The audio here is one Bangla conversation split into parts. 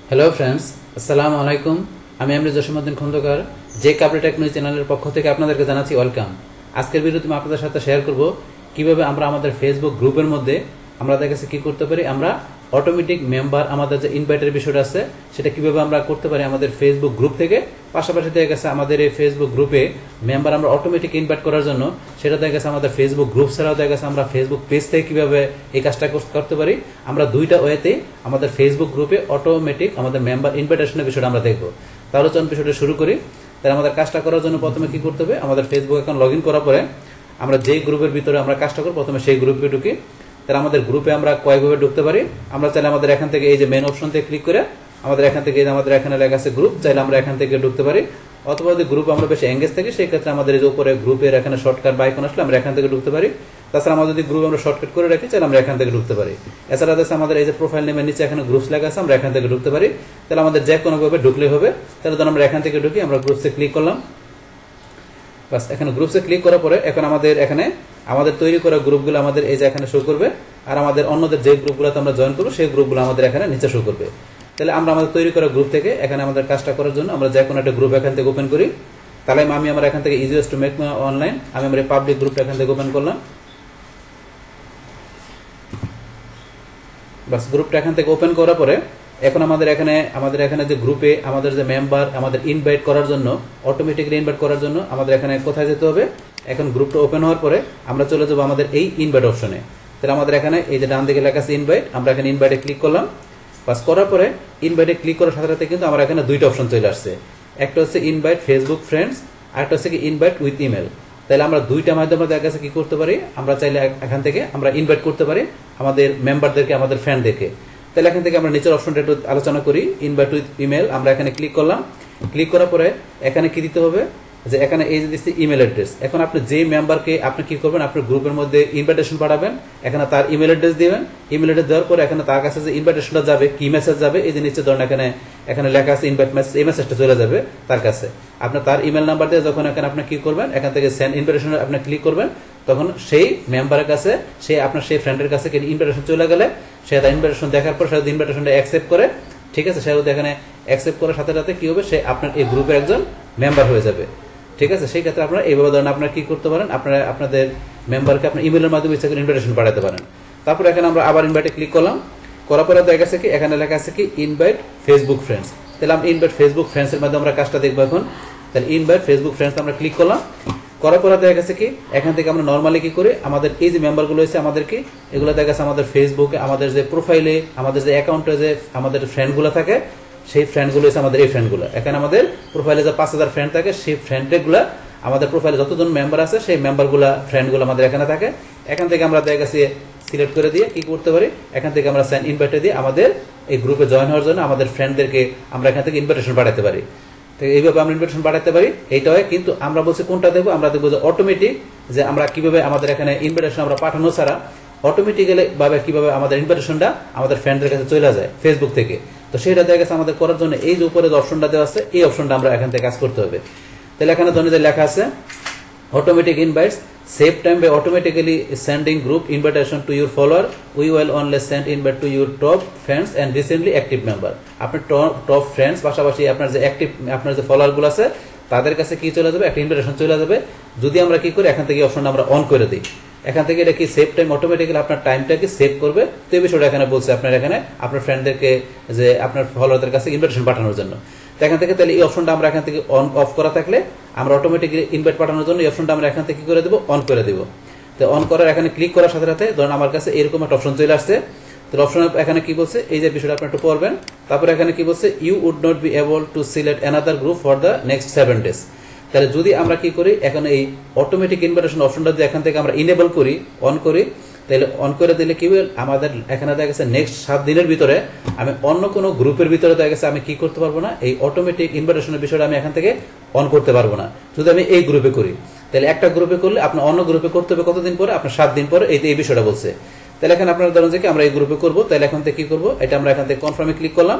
হ্যালো ফ্রেন্ডস, আসসালামু আলাইকুম। আমি জসিমউদ্দিন খন্দকার, যে কাবলি টেকনোলজি চ্যানেলের পক্ষ থেকে আপনাদেরকে জানাচ্ছি ওয়েলকাম। আজকের ভিডিওতে আমি আপনাদের সাথে শেয়ার করব কিভাবে আমরা আমাদের ফেসবুক গ্রুপের মধ্যে আমরা দেখা গেছে কি করতে পারি, আমরা অটোমেটিক মেম্বার আমাদের যে ইনভাইটের বিষয়টা আছে সেটা কিভাবে আমরা করতে পারি আমাদের ফেসবুক গ্রুপ থেকে। পাশাপাশি দেখা গেছে আমাদের এই ফেসবুক গ্রুপে মেম্বার আমরা অটোমেটিক ইনভাইট করার জন্য সেটা দেখা গেছে আমাদের ফেসবুক গ্রুপ ছাড়াও দেখা গেছে আমরা ফেসবুক পেজ থেকে কিভাবে এই কাজটা করতে পারি। আমরা দুইটা ওয়েতে আমাদের ফেসবুক গ্রুপে অটোমেটিক আমাদের মেম্বার ইনভাইটেশনের বিষয়টা আমরা দেখবো। তাহলে চলুন বিষয়টা শুরু করি। তাহলে আমাদের কাজটা করার জন্য প্রথমে কি করতে হবে, আমাদের ফেসবুক অ্যাকাউন্ট লগ ইন করার পরে আমরা যেই গ্রুপের ভিতরে আমরা কাজটা করব প্রথমে সেই গ্রুপে ঢুকি। তাহলে আমাদের গ্রুপে আমরা কয়েকভাবে ঢুকতে পারি। আমরা চাইলে আমাদের এখান থেকে এই যে মেন অপশন থেকে ক্লিক করে আমাদের এখান থেকে আমাদের এখানে লেখা আছে গ্রুপ, চাইলে আমরা এখান থেকে ঢুকতে পারি। অথবা যদি গ্রুপ আমরা বেশি এঙ্গেজ থাকি সেই ক্ষেত্রে আমাদের এই যে উপরে গ্রুপের এখানে শর্টকাট বা আইকন আসলে আমরা এখান থেকে ঢুকতে পারি। তাছাড়া আমরা যদি গ্রুপ আমরা শর্টকাট করে রাখি চাইলে আমরা এখান থেকে ঢুকতে পারি। এছাড়া আছে আমাদের এই যে প্রোফাইল নেমের নিচে এখানে গ্রুপস লেখা আছে, আমরা এখান থেকে ঢুকতে পারি। তাহলে আমাদের যে কোনো ভাবে ঢুকলে হবে। তাহলে ধরুন আমরা এখান থেকে ঢুকি, আমরা গ্রুপসে ক্লিক করলাম। বাস, এখানে গ্রুপসে ক্লিক করার পরে এখন আমাদের এখানে আমাদের তৈরি করা গ্রুপগুলো আমাদের এই যে এখানে শো করবে, আর আমাদের অন্যদের যে গ্রুপগুলোতে আমরা জয়েন করবো সেই গ্রুপগুলো আমাদের এখানে নিচে শো করবে। তাহলে আমরা আমাদের তৈরি করা গ্রুপ থেকে এখানে আমাদের কাজটা করার জন্য আমরা যে কোনো একটা গ্রুপ এখান থেকে ওপেন করি। তাহলে আমি আমার এখান থেকে ইজিয়েস্ট টু মেক অনলাইন আমি আমার পাবলিক গ্রুপটা এখান থেকে ওপেন করলাম। বাস, গ্রুপটা এখান থেকে ওপেন করার পরে এখন আমাদের এখানে যে গ্রুপে আমাদের যে মেম্বার আমাদের ইনভাইট করার জন্য অটোমেটিক্যালি ইনভাইট করার জন্য আমাদের এখানে কোথায় যেতে হবে, এখন গ্রুপটা ওপেন হওয়ার পরে আমরা চলে যাবো আমাদের এই ইনভাইট অপশনে। তাহলে আমাদের এখানে এই যে ডান দিকে লেখা আছে ইনভাইট, আমরা এখানে ইনভাইটে ক্লিক করলাম। বাস, করার পরে ইনভাইটে ক্লিক করার সাথে সাথে কিন্তু আমার এখানে দুইটা অপশন চলে আসছে। একটা হচ্ছে ইনভাইট ফেসবুক ফ্রেন্ডস, আর একটা হচ্ছে কি ইনভাইট উইথ ইমেল। তাহলে আমরা দুইটা মাধ্যমে দেখা গেছে কি করতে পারি, আমরা চাইলে এখান থেকে আমরা ইনভাইট করতে পারি আমাদের মেম্বারদেরকে, আমাদের ফ্রেন্ডদেরকে। তাহলে এখান থেকে আমরা নিচের অপশনটা একটু আলোচনা করি, ইনভাইট উইথ ইমেল। আমরা এখানে ক্লিক করলাম। ক্লিক করার পরে এখানে কি দিতে হবে, যে এখানে এই যে দিচ্ছি ইমেল অ্যাড্রেস। এখন আপনি যে মেম্বারকে আপনি কি করবেন, আপনার গ্রুপের মধ্যে ইনভাইটেশন পাঠাবেন, এখানে তার ইমেল অ্যাড্রেস দিবেন। ইমেল অ্যাড্রেস দেওয়ার পরে এখানে তার কাছে যে ইনভাইটেশনটা যাবে, কি মেসেজ যাবে, এই যে নিচে ধরেন এখানে লেখা আছে ইনভাইট মেসেজ, এই মেসেজটা চলে যাবে তার কাছে। আপনি তার ইমেল নাম্বার দিয়ে যখন এখানে আপনি কি করবেন, এখান থেকে সেন্ড ইনভাইটেশন আপনি ক্লিক করবেন, তখন সেই মেম্বারের কাছে আপনার সেই ফ্রেন্ডের কাছে ইনভাইটেশন চলে গেলে সে তার ইনভাইটেশন দেখার পর সে ইনভাইটেশনটা অ্যাকসেপ্ট করে, ঠিক আছে, সে এখানে অ্যাকসেপ্ট করার সাথে সাথে কি হবে, সে আপনার এই গ্রুপের একজন মেম্বার হয়ে যাবে। ঠিক আছে, সেই ক্ষেত্রে আপনারা এইভাবে ধরেন আপনারা কি করতে পারেন, আপনারা আপনাদের মেম্বারকে আপনার ইমেলের মাধ্যমে ইচ্ছা করে ইনভাইটেশন পাঠাতে পারেন। তারপর এখানে আমরা আবার ইনভাইটে ক্লিক করলাম। করার পরে দেখা গেছে কি এখানে লেখা আছে কি ইনভাইট ফেসবুক ফ্রেন্ডস। তাহলে আমরা ইনভাইট ফেসবুক ফ্রেন্ডস এর মাধ্যমে আমরা কাজটা দেখবো এখন। তাহলে ইনভাইট ফেসবুক ফ্রেন্ডস আমরা ক্লিক করলাম। করার পরে দেখা গেছে কি এখান থেকে আমরা নর্মালি কি করি, আমাদের এই যে মেম্বারগুলো হয়েছে আমাদেরকে এগুলো দেখা গেছে আমাদের ফেসবুকে আমাদের যে প্রোফাইলে আমাদের যে অ্যাকাউন্টে যে আমাদের ফ্রেন্ডগুলো থাকে সেই ফ্রেন্ডগুলো হচ্ছে আমাদের এই ফ্রেন্ডগুলো। এখানে আমাদের প্রোফাইলে যে 5000 ফ্রেন্ড থাকে সেই ফ্রেন্ডগুলো আমাদের প্রোফাইলে যতজন মেম্বার আছে সেই মেম্বারগুলো ফ্রেন্ডগুলো আমাদের এখানে থাকে। এখান থেকে আমরা দেখা গেছে সিলেক্ট করে দিয়ে কি করতে পারি, এখান থেকে আমরা সেন্ড ইনভাইটে দিয়ে আমাদের এই গ্রুপে জয়েন হওয়ার জন্য আমাদের ফ্রেন্ডদেরকে আমরা এখান থেকে ইনভাইটেশন পাঠাতে পারি। তো এইভাবে আমরা ইনভাইটেশন পাঠাতে পারি। এইটা হয়, কিন্তু আমরা বলছি কোনটা দেখবো, আমরা দেখবো যে অটোমেটিক, যে আমরা কিভাবে আমাদের এখানে ইনভাইটেশন আমরা পাঠানো ছাড়া অটোমেটিক্যালি ভাবে কিভাবে আমাদের ইনভাইটেশনটা আমাদের ফ্রেন্ডদের কাছে চলে যায় ফেসবুক থেকে। তো সেটা দেখা গেছে আমাদের করার জন্য এই যে উপরে যে অপশনটা দেওয়া আছে এই অপশনটা আমরা এখান থেকে কাজ করতে হবে। তাহলে এখানে ধরুন যে লেখা আছে automatic invites save time by automatically sending group invitation to your follower, we will only send invite to your top friends and recently active member. আপনার টপ ফ্রেন্ডস পাশাপাশি আপনার যে অ্যাক্টিভ আপনার যে ফলোয়ারগুলো আছে তাদের কাছে কি চলে যাবে, একটা ইনভাইটেশন চলে যাবে। যদি আমরা কি করি এখান থেকে অপশনটা আমরা অন করে দিই, এখান থেকে এটা কি সেভ টাইম অটোমেটিক্যালি আপনার টাইমটাকে সেভ করবে। তো এই বিষয়টা এখানে বলছে আপনার এখানে আপনার ফ্রেন্ডদেরকে যে আপনার ফলোয়ারদের কাছে ইনভাইটেশন পাঠানোর জন্য। তো এখান থেকে তাহলে এই অপশনটা আমরা এখান থেকে অন অফ করা থাকলে আমরা অটোমেটিক্যালি ইনভাইট পাঠানোর জন্য এই অপশনটা আমরা এখান থেকে কি করে দেবো, অন করে দেবো। তো অন করার এখানে ক্লিক করার সাথে সাথে ধরুন আমার কাছে এরকম একটা অপশন চলে আসছে। তো অপশন এখানে কি বলছে, এই যে বিষয়টা আপনি একটু পড়বেন। তারপরে এখানে কি বলছে, you would not be able to select another group for the next 7 days। তাহলে যদি আমরা কি করি, এখন এই অটোমেটিক ইনভাইটেশন অপশনটা যদি এখান থেকে আমরা ইনেবল করি, অন করি, তাহলে অন করে দিলে কি হবে, আমাদের এখানে দেখা গেছে নেক্সট 7 দিনের ভিতরে আমি অন্য কোনো গ্রুপের ভিতরে দেখা গেছে আমি কি করতে পারবো না, এই অটোমেটিক ইনভাইটেশনের বিষয়টা আমি এখান থেকে অন করতে পারবো না যদি আমি এই গ্রুপে করি। তাহলে একটা গ্রুপে করলে আপনার অন্য গ্রুপে করতে হবে কতদিন পরে, আপনার 7 দিন পরে এই বিষয়টা বলছে। তাহলে এখানে আপনারা ধরুন যে আমরা এই গ্রুপে করবো, তাহলে এখান থেকে কি করবো, এটা আমরা এখান থেকে কনফার্মে ক্লিক করলাম।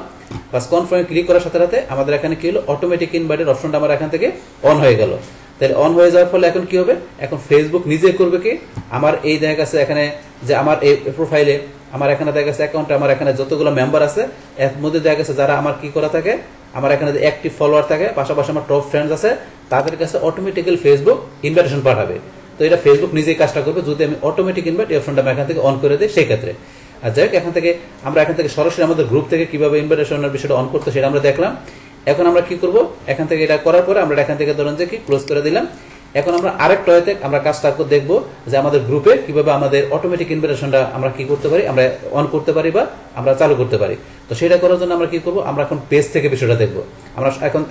বাস, কনফার্মে ক্লিক করার সাথে সাথে আমাদের এখানে কি হলো, অটোমেটিক ইনভাইটের অপশনটা আমার এখান থেকে অন হয়ে গেল। তাহলে অন হয়ে যাওয়ার ফলে এখন কি হবে, এখন ফেসবুক নিজে করবে কি, আমার এই দেখা গেছে এখানে যে আমার এই প্রোফাইলে আমার এখানে দেখা গেছে অ্যাকাউন্টে আমার এখানে যতগুলো মেম্বার আছে এর মধ্যে দেখা গেছে যারা আমার কি করা থাকে, আমার এখানে যে অ্যাক্টিভ ফলোয়ার থাকে, পাশাপাশি আমার টপ ফ্রেন্ডস আছে, তাদের কাছে অটোমেটিক্যালি ফেসবুক ইনভাইটেশন পাঠাবে। তো এটা ফেসবুক নিজেই কাজটা করবে যদি আমি অটোমেটিক ইনভাইট এই অপশনটা আমি এখান থেকে অন করে দিই সেই ক্ষেত্রে। আর যাই হোক, আমরা এখান থেকে সরাসরি আমাদের গ্রুপ থেকে কিভাবে ইনভাইটেশনের বিষয়টা অন করতে সেটা আমরা দেখলাম। এখন আমরা কি করব, এখান থেকে এটা করার পরে আমরা এখান থেকে ধরুন যে কি ক্লোজ করে দিলাম। এখন আমরা আরেকটা ওয়েতে আমরা কাজটা দেখব যে আমাদের গ্রুপে কিভাবে আমাদের অটোমেটিক ইনভাইটেশনটা আমরা কি করতে পারি, আমরা অন করতে পারি বা আমরা চালু করতে পারি। তো সেটা করার জন্য আমরা কি করব, আমরা এখন পেজ থেকে বিষয়টা দেখব।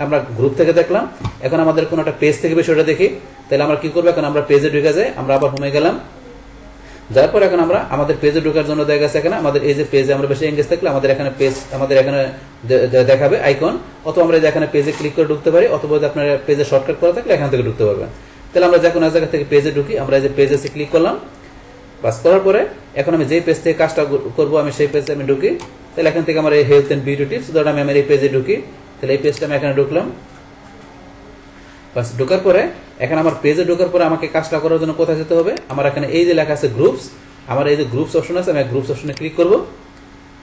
আমরা গ্রুপ থেকে দেখলাম, এখন আমাদের কোনো একটা পেজ থেকে বিষয়টা দেখি। তাহলে আমরা কি করবো, এখন আমরা পেজে ঢুকে যাই, আমরা আবার হোমে গেলাম। যার পর এখন আমরা আমাদের পেজে ঢোকার জন্য দেখা গেছে এখানে আমাদের এই যে পেজে আমরা বেশি এঙ্গেজ থাকলে আমাদের এখানে পেজ আমাদের এখানে দেখাবে আইকন, অথবা আমরা এখানে পেজে ক্লিক করে ঢুকতে পারি, অথবা আপনার পেজে শর্টকাট করা থাকলে এখান থেকে ঢুকতে পারবেন। তাহলে আমরা যে কোনো জায়গা থেকে পেজে ঢুকি, আমরা এই যে পেজে ক্লিক করলাম, বাস করার পরে এখন আমি যেই পেজ থেকে কাজটা করবো আমি সেই পেজে আমি ঢুকি। তাহলে এখান থেকে আমার এই হেলথ এন্ড বিউটি টিপস ধরুন আমি আমার এই পেজে ঢুকি। তাহলে এই পেজটা আমি এখানে ঢুকলাম, বাস ঢোকার পরে এখন আমার পেজে ঢোকার পরে আমাকে কাজটা করার জন্য কোথায় যেতে হবে, আমার এখানে এই যে লেখা আছে গ্রুপস, আমার এই যে গ্রুপস অপশন আছে, আমি গ্রুপস অপশনে ক্লিক করব।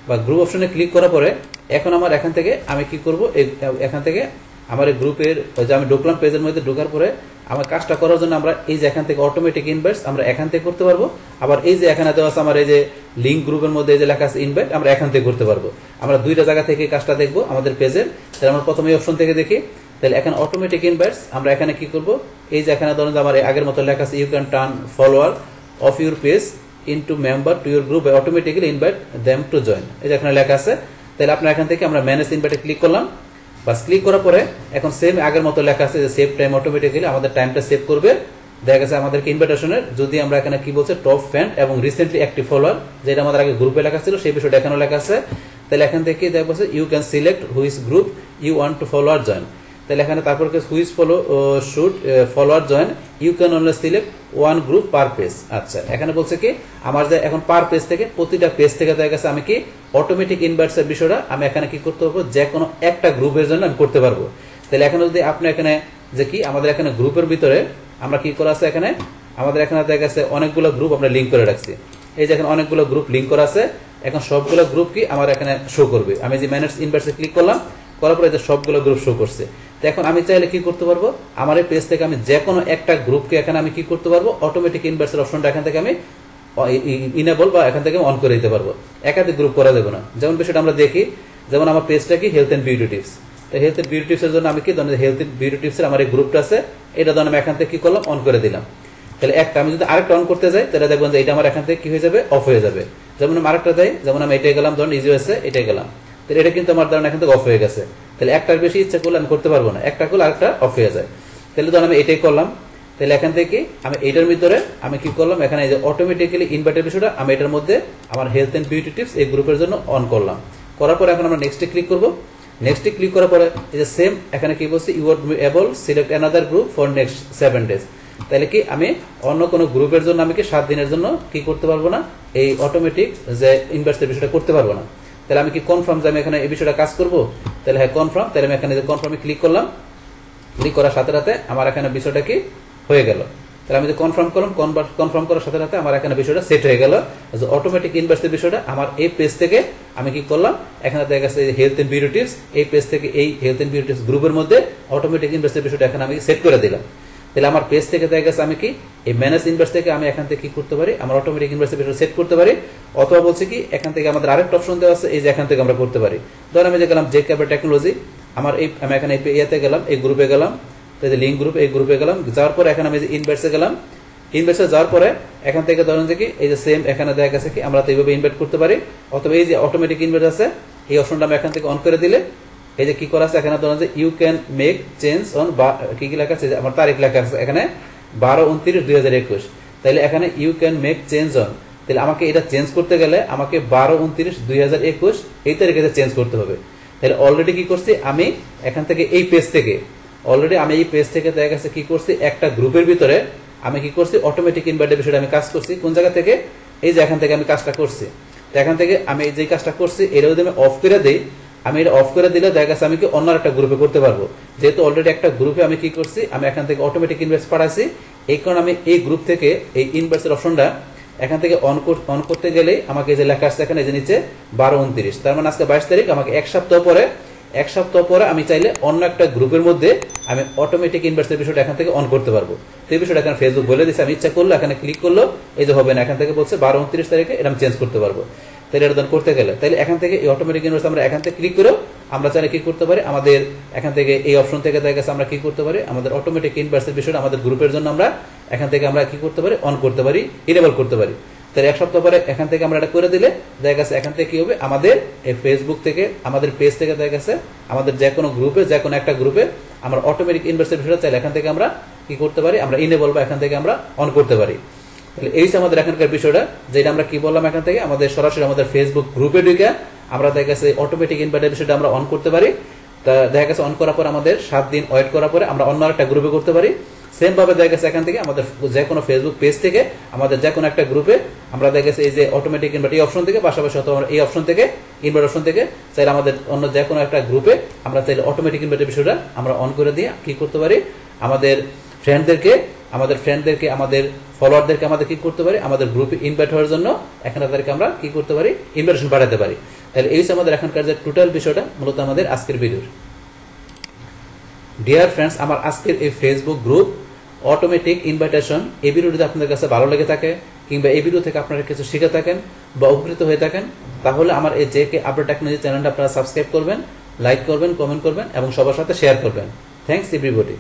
বা গ্রুপ অপশনে ক্লিক করার পরে এখন আমার এখান থেকে আমি কি করব, এখান থেকে আমার এই গ্রুপের যে আমি ঢুকলাম পেজের মধ্যে ঢোকার পরে আমার কাজটা করার জন্য আমরা এই যে এখান থেকে অটোমেটিক ইনভাইটস আমরা এখান থেকে করতে পারবো। আবার এই যে এখানে দেওয়া আছে আমার এই যে লিঙ্ক গ্রুপের মধ্যে এই যে লেখা আছে ইনভাইট, আমরা এখান থেকে করতে পারবো। আমরা দুইটা জায়গা থেকে কাজটা দেখবো আমাদের পেজের। তাহলে আমরা প্রথমে এই অপশন থেকে দেখি। তাহলে এখন অটোমেটিক ইনভাইটস আমরা এখানে কি করব, এই যে এখানে ধরুন আমার আগের মতো লেখা আছে you can turn follower of your page into member to your group automatically invite them to join, এই যে এখানে লেখা আছে। তাহলে আপনার এখান থেকে আমরা ম্যানেজ ইনভাইটে ক্লিক করলাম, বাস ক্লিক করার পরে এখন সেম আগের মতো লেখা আছে যে সেভ টাইম, অটোমেটিক্যালি আমাদের টাইমটা সেভ করবে। দেখা গেছে আমাদেরকে ইনভাইটেশনের যদি আমরা এখানে কি বলছে টপ ফ্রেন্ড এবং রিসেন্টলি অ্যাক্টিভ ফলোয়ার, যেটা আমাদের আগে গ্রুপে লেখা ছিল সেই বিষয়টা এখানেও লেখা আছে। তাহলে এখান থেকে দেখা যাচ্ছে you can select which group you want to follow or join. তাহলে এখানে তারপর which follow should follower join, you can only select one group per page. আচ্ছা, এখানে বলছে কি আমার যে এখন পার পেজ থেকে প্রতিটা পেজ থেকে দেখা গেছে আমি কি অটোমেটিক ইনভাইটসের বিষয়টা আমি এখানে কি করতে পারবো, যে কোনো একটা গ্রুপের জন্য আমি করতে পারবো। তাহলে এখানে যদি আপনি এখানে যে কি আমাদের এখানে গ্রুপের ভিতরে আমরা কি করা আছে, এখানে আমাদের এখানে দেখা গেছে অনেকগুলো গ্রুপ আমরা লিঙ্ক করে রাখছি। এই যে এখানে অনেকগুলো গ্রুপ লিঙ্ক করা আছে, এখন সবগুলো গ্রুপ কি আমার এখানে শো করবে। আমি যে ম্যানেজ ইনভাইটসে ক্লিক করলাম, করার পরে যে সবগুলো গ্রুপ শো করছে। তো এখন আমি চাইলে কি করতে পারবো, আমার এই পেজ থেকে আমি যে কোনো একটা গ্রুপকে এখানে আমি কি করতে পারবো, অটোমেটিক ইনভাইটসের অপশনটা এখান থেকে আমি ইনেবল বা এখান থেকে অন করে দিতে পারবো। একাধিক গ্রুপ করা যাবে না। যেমন বিষয়টা আমরা দেখি, যেমন আমার পেজটা কি হেলথ এন্ড বিউটি টিপস। তো হেলথ এন্ড বিউটি টিপসের জন্য আমি কি ধরুন হেলথ এন্ড বিউটি টিপসের আমার এই গ্রুপটা আছে, এটা ধরুন আমি এখান থেকে কি করলাম, অন করে দিলাম। তাহলে একটা আমি যদি আরেকটা অন করতে যাই তাহলে দেখবেন যে এটা আমার এখান থেকে কি হয়ে যাবে, অফ হয়ে যাবে। যেমন আমি আরেকটা যাই, যেমন আমি এটাই গেলাম, ধরুন ইজি হয়েছে এটাই গেলাম, তাহলে এটা কিন্তু আমার ধরুন এখান থেকে অফ হয়ে গেছে। তাহলে একটার বেশি ইচ্ছা করলে আমি করতে পারবো না, একটা করলে আরেকটা অফ হয়ে যায়। তাহলে ধরুন আমি এটাই করলাম, তাহলে এখান থেকে আমি এটার ভিতরে আমি কি করলাম, এখানে এই যে অটোমেটিক্যালি ইনভাইটের বিষয়টা আমি এটার মধ্যে আমার হেলথ এন্ড বিউটি টিপস এই গ্রুপের জন্য অন করলাম। করার পরে এখন আমরা নেক্সটে ক্লিক করবো। নেক্সটে ক্লিক করার পরে এই যে সেম এখানে কি বলছে you are able select another group for next 7 days। তাহলে কি আমি অন্য কোনো গ্রুপের জন্য আমি কি 7 দিনের জন্য কি করতে পারবো না, এই অটোমেটিক যে ইনভাইটের বিষয়টা করতে পারবো না। তাহলে আমি কি কনফার্ম যে আমি এখানে এই বিষয়টা কাজ করবো, তাহলে হ্যাঁ কনফার্ম। তাহলে আমি এখানে যে কনফার্মে ক্লিক করলাম, ক্লিক করার সাথে সাথে আমার এখানে বিষয়টা কি হয়ে গেল। তাহলে আমি যে কনফার্ম করলাম, কনফার্ম করার সাথে সাথে আমার এখানে বিষয়টা সেট হয়ে গেল যে অটোমেটিক ইনভাইটের বিষয়টা আমার এই পেজ থেকে আমি কি করলাম, এখানে দেখা গেছে হেলথ এন্ড বিউটি টিপস এই পেজ থেকে এই হেলথ এন্ড বিউটি টিপস গ্রুপের মধ্যে অটোমেটিক ইনভাইটের বিষয়টা এখানে আমি সেট করে দিলাম। তাহলে আমার পেজ থেকে দেখা গেছে আমি কি এই ম্যানেজ ইনভাইট থেকে আমি এখান থেকে কি করতে পারি, আমার অটোমেটিক ইনভাইটের বিষয়টা সেট করতে পারি। অথবা বলছে কি এখান থেকে আমাদের আরেকটা অপশন দেওয়া আছে, এই যে এখান থেকে আমরা করতে পারি। ধর আমি যে গেলাম যে ক্যাবের টেকনোলজি, আমার এই আমি এখানে ইয়াতে গেলাম, এই গ্রুপে গেলাম, লিঙ্ক গ্রুপ এই গ্রুপে গেলাম, যাওয়ার পরে এখানে আমি যে ইনভাইটসে গেলাম, ইনভাইটসে যাওয়ার পরে এখান থেকে ধরেন যে কি এই যে সেম এখানে দেখা গেছে কি আমরা তো এইভাবে ইনভাইট করতে পারি। অথবা এই যে অটোমেটিক ইনভাইট আছে এই অপশনটা আমি এখান থেকে অন করে দিলে এই যে কি করা আছে এখানে ধরেন যে you can make change on কি কি লেখা আছে, আমার তারিখ লেখা আছে এখানে 12/29/2021। তাহলে এখানে you can make change on, তাহলে আমাকে এটা চেঞ্জ করতে গেলে আমাকে 12/29/2021 এই তারিখে চেঞ্জ করতে হবে। তাহলে অলরেডি কি করছি আমি এখান থেকে এই পেজ থেকে অলরেডি আমি এই পেজ থেকে দেখা গেছে কি করছি একটা গ্রুপের ভিতরে আমি কি করছি অটোমেটিক ইনভাইটের বিষয়টা আমি কাজ করছি। কোন জায়গা থেকে, এই যে এখান থেকে আমি কাজটা করছি। তো এখান থেকে আমি যে কাজটা করছি এটা যদি আমি অফ করে দিই, আমি এটা অফ করে দিলে দেখা গেছে আমি কি অন্য একটা গ্রুপে করতে পারবো। যেহেতু অলরেডি একটা গ্রুপে আমি কি করছি, আমি এখান থেকে অটোমেটিক ইনভাইট পাঠাইছি, এই কারণে আমি এই গ্রুপ থেকে এই ইনভাইটের অপশনটা এখান থেকে অন করতে গেলেই আমাকে যে লেখা আসছে এখানে যে নিচে 12-29, তার মানে আজকে 22 তারিখ, আমাকে এক সপ্তাহ পরে আমি চাইলে অন্য একটা গ্রুপের মধ্যে আমি অটোমেটিক ইনভার্সের বিষয়টা এখান থেকে অন করতে পারবো। তো এই বিষয়টা এখানে ফেসবুক বলে দিচ্ছে, আমি ইচ্ছা করলো এখানে ক্লিক করলো, এই যে হবে না, এখান থেকে বলছে 12-29 তারিখে এটা আমি চেঞ্জ করতে পারবো। তাহলে এটা করতে গেলে তাহলে এখান থেকে এই অটোমেটিক ইনভার্স আমরা এখান থেকে ক্লিক করেও আমরা চাইলে কি করতে পারি, আমাদের এখান থেকে এই অপশন থেকে দেখা গেছে আমরা কি করতে পারি, আমাদের অটোমেটিক ইনভার্সের বিষয়টা আমাদের গ্রুপের জন্য আমরা এখান থেকে আমরা কি করতে পারি, অন করতে পারি, ইনেবল করতে পারি। তাহলে এক সপ্তাহ পরে এখান থেকে আমরা এটা করে দিলে দেখা গেছে এখান থেকে কি হবে, আমাদের এই ফেসবুক থেকে আমাদের পেজ থেকে দেখা গেছে আমাদের যে কোনো গ্রুপে, যে কোনো একটা গ্রুপে আমরা অটোমেটিক ইনভার্সের বিষয়টা চাইলে এখান থেকে আমরা কি করতে পারি, আমরা ইনেবল বা এখান থেকে আমরা অন করতে পারি। তাহলে এই আমাদের এখানকার বিষয়টা, যেটা আমরা কি বললাম, এখান থেকে আমাদের সরাসরি আমাদের ফেসবুক গ্রুপে ঢুকে আমরা দেখা গেছে অটোমেটিক ইনভার্টের বিষয়টা আমরা অন করতে পারি। তা দেখা গেছে অন করার পর আমাদের 7 দিন ওয়েট করার পরে আমরা অন্য একটা গ্রুপে করতে পারি। সেম ভাবে দেখা গেছে এখান থেকে আমাদের যে কোনো ফেসবুক পেজ থেকে আমাদের যে কোনো একটা গ্রুপে আমরা দেখা গেছে এই যে অটোমেটিক ইনভার্ট এই অপশন থেকে পাশাপাশি অথবা এই অপশন থেকে ইনভার্ট অপশন থেকে চাইলে আমাদের অন্য যে কোনো একটা গ্রুপে আমরা চাইলে অটোমেটিক ইনভার্টের বিষয়টা আমরা অন করে দিয়ে কি করতে পারি, আমাদের ফ্রেন্ডদেরকে আমাদের ফলোয়ারদেরকে আমাদের কি করতে পারি, আমাদের গ্রুপে ইনভাইট হওয়ার জন্য এখানে তাদেরকে আমরা কি করতে পারি, ইনভাইটেশন পাঠাতে পারি। তাহলে এই আমাদের এখনকার যে টোটাল বিষয়টা মূলত আমাদের আজকের ভিডিওর। ডিয়ার ফ্রেন্ডস, আমার আজকের এই ফেসবুক গ্রুপ অটোমেটিক ইনভাইটেশন এই ভিডিও যদি আপনাদের কাছে ভালো লেগে থাকে কিংবা এই ভিডিও থেকে আপনারা কিছু শিখে থাকেন বা উপকৃত হয়ে থাকেন, তাহলে আমার এই জেকে আপডেট টেকনোলজি চ্যানেলটা আপনারা সাবস্ক্রাইব করবেন, লাইক করবেন, কমেন্ট করবেন এবং সবার সাথে শেয়ার করবেন। Thanks everybody.